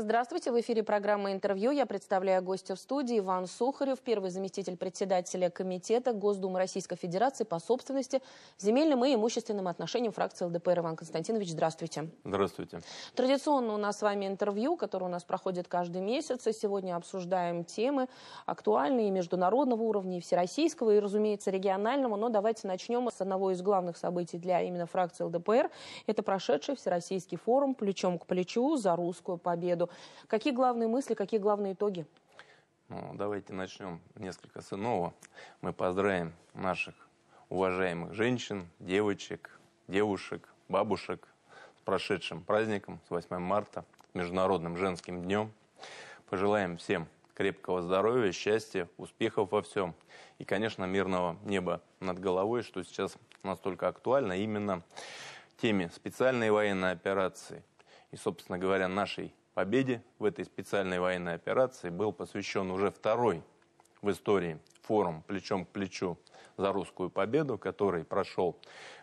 Здравствуйте, в эфире программа «Интервью». Я представляю гостя в студии Иван Сухарев, первый заместитель председателя Комитета Госдумы Российской Федерации по собственности, земельным и имущественным отношениям фракции ЛДПР. Иван Константинович, здравствуйте. Здравствуйте. Традиционно у нас с вами интервью, которое у нас проходит каждый месяц. И сегодня обсуждаем темы актуальные и международного уровня, и всероссийского, и, разумеется, регионального. Но давайте начнем с одного из главных событий для именно фракции ЛДПР. Это прошедший Всероссийский форум «Плечом к плечу за русскую победу». Какие главные мысли, какие главные итоги? Давайте начнем несколько с иного. Мы поздравим наших уважаемых женщин, девочек, девушек, бабушек с прошедшим праздником, с 8 марта, Международным женским днем. Пожелаем всем крепкого здоровья, счастья, успехов во всем. И, конечно, мирного неба над головой, что сейчас настолько актуально именно теме специальной военной операции. И, собственно говоря, нашей победе в этой специальной военной операции был посвящен уже второй в истории форум «Плечом к плечу за русскую победу», который прошел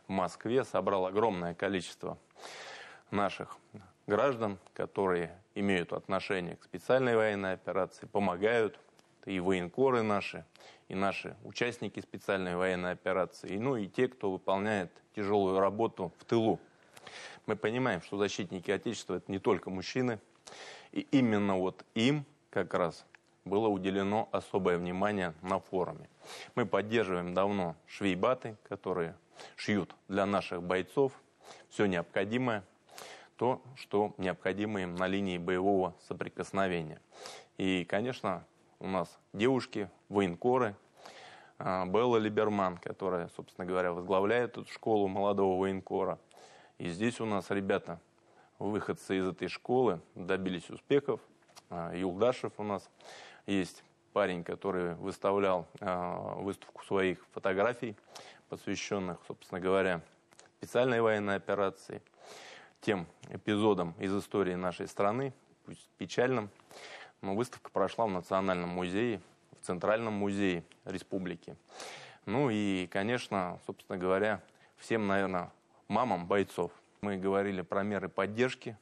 в Москве, собрал огромное количество наших граждан, которые имеют отношение к специальной военной операции, помогают, и военкоры наши, и наши участники специальной военной операции, ну и те, кто выполняет тяжелую работу в тылу. Мы понимаем, что защитники Отечества – это не только мужчины, и именно вот им как раз было уделено особое внимание на форуме. Мы поддерживаем давно швейбаты, которые шьют для наших бойцов все необходимое, то, что необходимо им на линии боевого соприкосновения. И, конечно, у нас девушки, военкоры, Белла Либерман, которая, собственно говоря, возглавляет эту школу молодого военкора. И здесь у нас ребята, выходцы из этой школы, добились успехов. Юлдашев у нас есть парень, который выставлял выставку своих фотографий, посвященных, собственно говоря, специальной военной операции, тем эпизодам из истории нашей страны, пусть печальным, но выставка прошла в Национальном музее, в Центральном музее республики. Ну и, конечно, собственно говоря, всем, наверное, мамам бойцов. Мы говорили про меры поддержки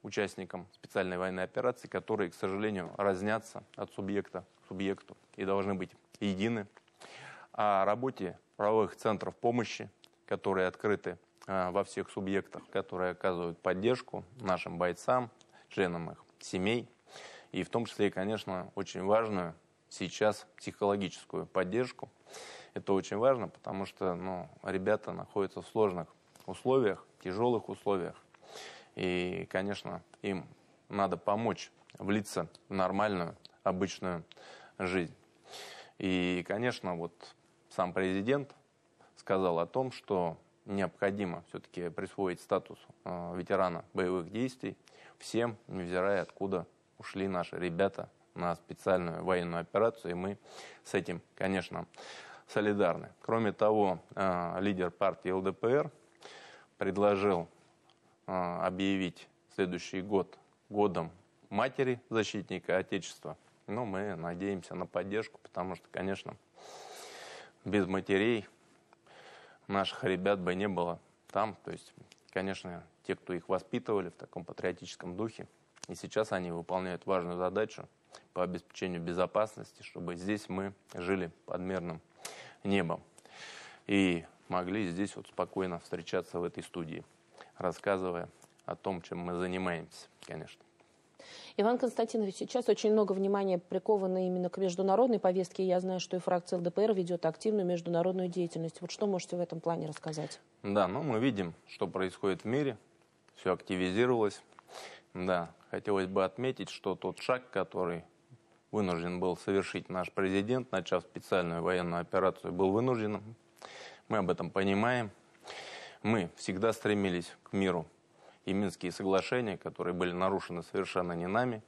участникам специальной военной операции, которые, к сожалению, разнятся от субъекта к субъекту и должны быть едины. О работе правовых центров помощи, которые открыты во всех субъектах, которые оказывают поддержку нашим бойцам, членам их семей. И в том числе, конечно, очень важную сейчас психологическую поддержку. Это очень важно, потому что ребята находятся в сложных условиях, тяжелых условиях. И, конечно, им надо помочь влиться в нормальную, обычную жизнь. И, конечно, вот сам президент сказал о том, что необходимо все-таки присвоить статус ветерана боевых действий всем, невзирая откуда ушли наши ребята на специальную военную операцию. И мы с этим, конечно, солидарны. Кроме того, лидер партии ЛДПР предложил объявить следующий год годом матери защитника Отечества. Но мы надеемся на поддержку, потому что, конечно, без матерей наших ребят бы не было там. То есть, конечно, те, кто их воспитывали в таком патриотическом духе, и сейчас они выполняют важную задачу по обеспечению безопасности, чтобы здесь мы жили под мирным небом. И могли здесь вот спокойно встречаться в этой студии, рассказывая о том, чем мы занимаемся, конечно. Иван Константинович, сейчас очень много внимания приковано именно к международной повестке. Я знаю, что и фракция ЛДПР ведет активную международную деятельность. Вот что можете в этом плане рассказать? Да, мы видим, что происходит в мире. Все активизировалось. Да, хотелось бы отметить, что тот шаг, который вынужден был совершить наш президент, начав специальную военную операцию, был вынужденным. Мы об этом понимаем. Мы всегда стремились к миру. И Минские соглашения, которые были нарушены совершенно не нами,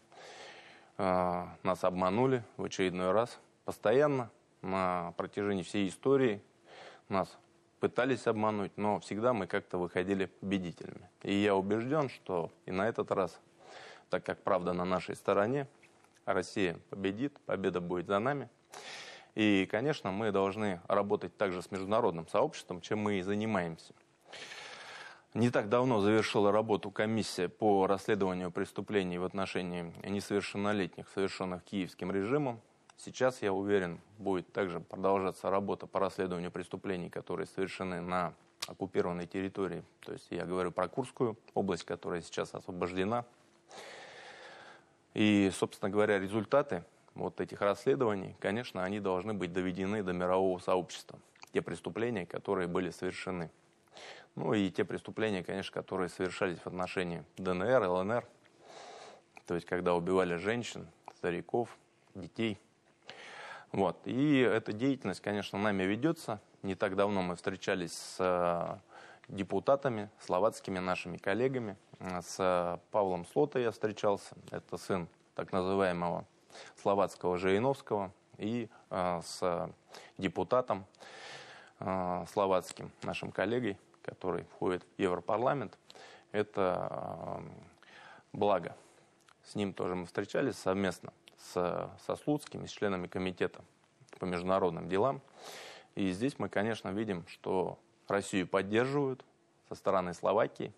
нас обманули в очередной раз. Постоянно на протяжении всей истории нас пытались обмануть, но всегда мы как-то выходили победителями. И я убежден, что и на этот раз, так как правда на нашей стороне, Россия победит, победа будет за нами. И, конечно, мы должны работать также с международным сообществом, чем мы и занимаемся. Не так давно завершила работу комиссия по расследованию преступлений в отношении несовершеннолетних, совершенных киевским режимом. Сейчас, я уверен, будет также продолжаться работа по расследованию преступлений, которые совершены на оккупированной территории. То есть я говорю про Курскую область, которая сейчас освобождена. И, собственно говоря, результаты вот этих расследований, конечно, они должны быть доведены до мирового сообщества. Те преступления, которые были совершены. Ну и те преступления, конечно, которые совершались в отношении ДНР, ЛНР. То есть когда убивали женщин, стариков, детей. Вот. И эта деятельность, конечно, нами ведется. Не так давно мы встречались с депутатами, словацкими нашими коллегами. С Павлом Слотой я встречался. Это сын так называемого словацкого Жириновского. И с депутатом словацким, нашим коллегой, который входит в Европарламент, это Благо. С ним тоже мы встречались совместно со Слуцким и с членами комитета по международным делам. И здесь мы, конечно, видим, что Россию поддерживают со стороны Словакии.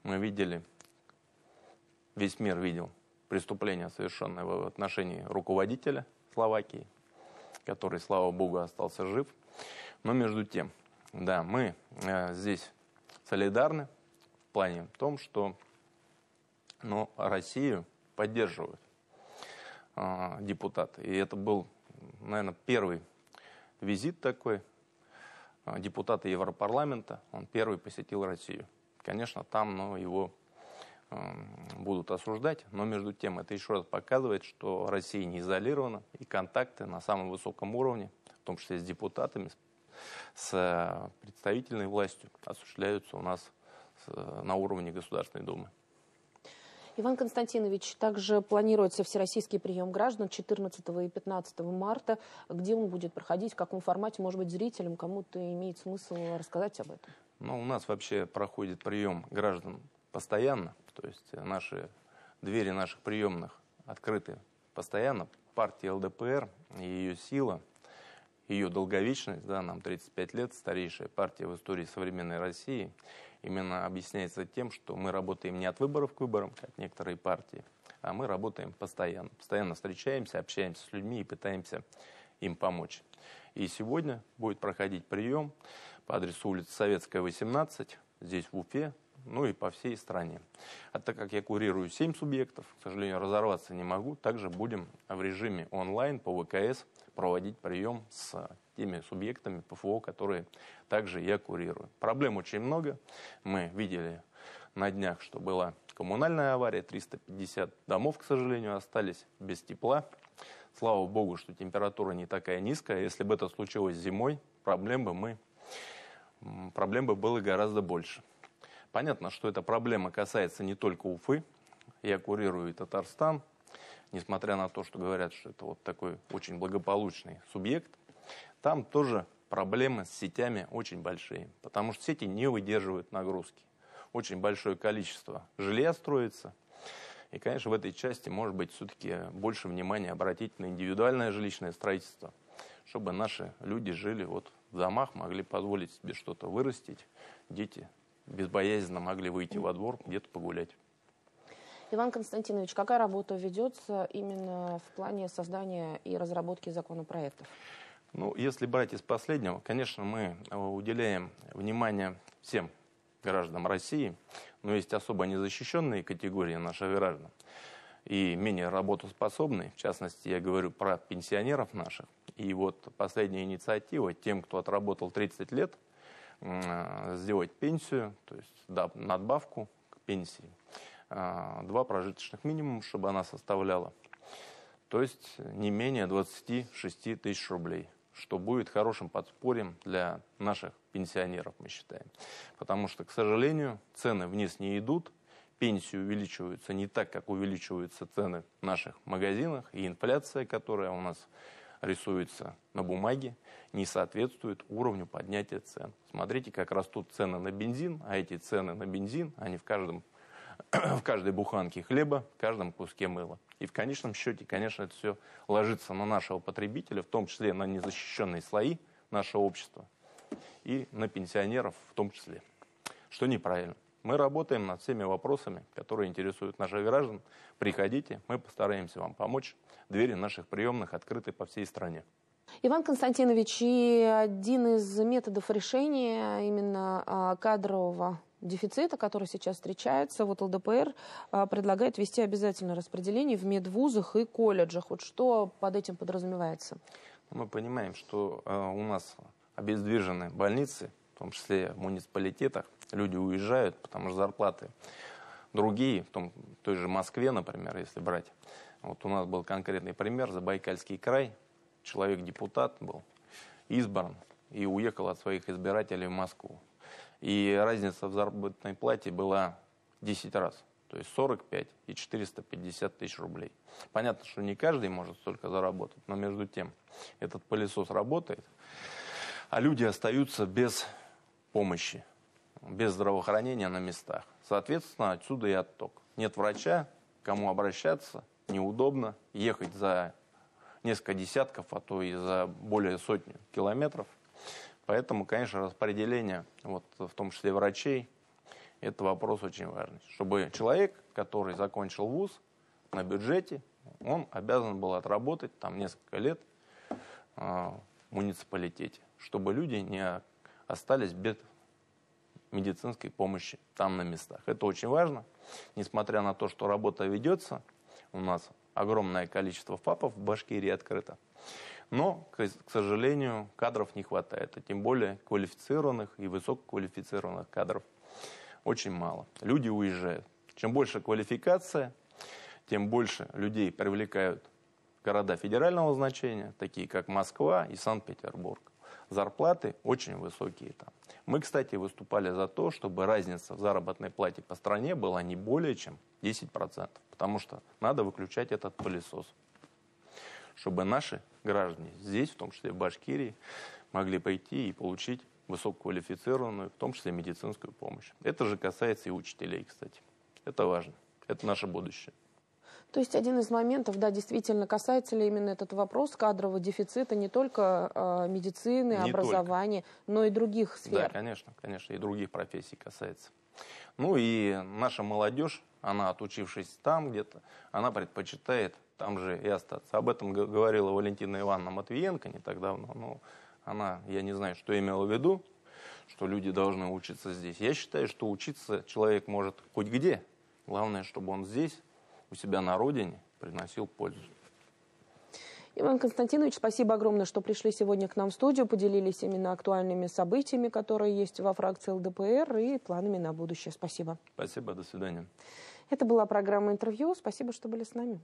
Мы видели, весь мир видел преступление, совершенное в отношении руководителя Словакии, который, слава богу, остался жив. Но между тем, да, мы здесь солидарны в плане том, что Россию поддерживают депутаты. И это был, наверное, первый визит такой депутата Европарламента. Он первый посетил Россию. Конечно, там его будут осуждать, но между тем это еще раз показывает, что Россия не изолирована, и контакты на самом высоком уровне, в том числе с депутатами, с представительной властью, осуществляются у нас на уровне Государственной Думы. Иван Константинович, также планируется всероссийский прием граждан 14 и 15 марта. Где он будет проходить, в каком формате, может быть, зрителям кому-то имеет смысл рассказать об этом? У нас вообще проходит прием граждан постоянно, то есть двери наших приемных открыты постоянно. Партия ЛДПР и ее сила, ее долговечность, да, нам 35 лет, старейшая партия в истории современной России, именно объясняется тем, что мы работаем не от выборов к выборам, как некоторые партии, а мы работаем постоянно. Постоянно встречаемся, общаемся с людьми и пытаемся им помочь. И сегодня будет проходить прием по адресу улица Советская, 18, здесь в Уфе, и по всей стране. А так как я курирую 7 субъектов, к сожалению, разорваться не могу, также будем в режиме онлайн по ВКС проводить прием с теми субъектами ПФО, которые также я курирую. Проблем очень много. Мы видели на днях, что была коммунальная авария, 350 домов, к сожалению, остались без тепла. Слава богу, что температура не такая низкая. Если бы это случилось зимой, проблем бы было гораздо больше. Понятно, что эта проблема касается не только Уфы. Я курирую и Татарстан. Несмотря на то, что говорят, что это вот такой очень благополучный субъект, там тоже проблемы с сетями очень большие. Потому что сети не выдерживают нагрузки. Очень большое количество жилья строится. И, конечно, в этой части, может быть, все-таки больше внимания обратить на индивидуальное жилищное строительство, чтобы наши люди жили в домах, могли позволить себе что-то вырастить, дети безбоязненно могли выйти во двор, где-то погулять. Иван Константинович, какая работа ведется именно в плане создания и разработки законопроектов? Если брать из последнего, конечно, мы уделяем внимание всем гражданам России, но есть особо незащищенные категории наших граждан и менее работоспособные. В частности, я говорю про пенсионеров наших. И последняя инициатива тем, кто отработал 30 лет, сделать пенсию, то есть надбавку к пенсии, 2 прожиточных минимума, чтобы она составляла, то есть не менее 26 тысяч рублей, что будет хорошим подспорьем для наших пенсионеров, мы считаем. Потому что, к сожалению, цены вниз не идут, пенсии увеличиваются не так, как увеличиваются цены в наших магазинах, и инфляция, которая у нас рисуется на бумаге, не соответствует уровню поднятия цен. Смотрите, как растут цены на бензин, а эти цены на бензин, они в каждой буханке хлеба, в каждом куске мыла. И в конечном счете, конечно, это все ложится на нашего потребителя, в том числе на незащищенные слои нашего общества и на пенсионеров в том числе. что неправильно. Мы работаем над всеми вопросами, которые интересуют наших граждан. Приходите, мы постараемся вам помочь. Двери наших приемных открыты по всей стране. Иван Константинович, и один из методов решения именно кадрового дефицита, который сейчас встречается, вот ЛДПР предлагает ввести обязательное распределение в медвузах и колледжах. Вот что под этим подразумевается? Мы понимаем, что у нас обездвижены больницы, в том числе в муниципалитетах. Люди уезжают, потому что зарплаты другие, в той же Москве, например, если брать. Вот у нас был конкретный пример, Забайкальский край. Человек-депутат был избран и уехал от своих избирателей в Москву. И разница в заработной плате была 10 раз. То есть 45 и 450 тысяч рублей. Понятно, что не каждый может столько заработать, но между тем этот пылесос работает, а люди остаются без помощи, без здравоохранения на местах. Соответственно, отсюда и отток. Нет врача, к кому обращаться, неудобно ехать за несколько десятков, а то и за более сотни километров. Поэтому, конечно, распределение, вот, в том числе врачей, это вопрос очень важный. Чтобы человек, который закончил вуз на бюджете, он обязан был отработать там несколько лет в муниципалитете, чтобы люди не остались без медицинской помощи там на местах. Это очень важно. Несмотря на то, что работа ведется, у нас огромное количество ФАПов в Башкирии открыто. Но, к сожалению, кадров не хватает, а тем более квалифицированных и высококвалифицированных кадров очень мало. Люди уезжают. Чем больше квалификация, тем больше людей привлекают города федерального значения, такие как Москва и Санкт-Петербург. Зарплаты очень высокие там. Мы, кстати, выступали за то, чтобы разница в заработной плате по стране была не более чем 10%, потому что надо выключать этот пылесос, чтобы наши граждане здесь, в том числе в Башкирии, могли пойти и получить высококвалифицированную, в том числе медицинскую помощь. Это же касается и учителей, кстати. Это важно. Это наше будущее. То есть один из моментов, да, действительно, касается ли именно этот вопрос кадрового дефицита не только медицины, не образования, только, но и других сфер? Да, конечно, и других профессий касается. Ну и наша молодежь, она, отучившись там где-то, она предпочитает там же и остаться. Об этом говорила Валентина Ивановна Матвиенко не так давно. Но она, я не знаю, что имела в виду, что люди должны учиться здесь. Я считаю, что учиться человек может хоть где. Главное, чтобы он здесь, у себя на родине, приносил пользу. Иван Константинович, спасибо огромное, что пришли сегодня к нам в студию, поделились именно актуальными событиями, которые есть во фракции ЛДПР, и планами на будущее. Спасибо. Спасибо, до свидания. Это была программа «Интервью». Спасибо, что были с нами.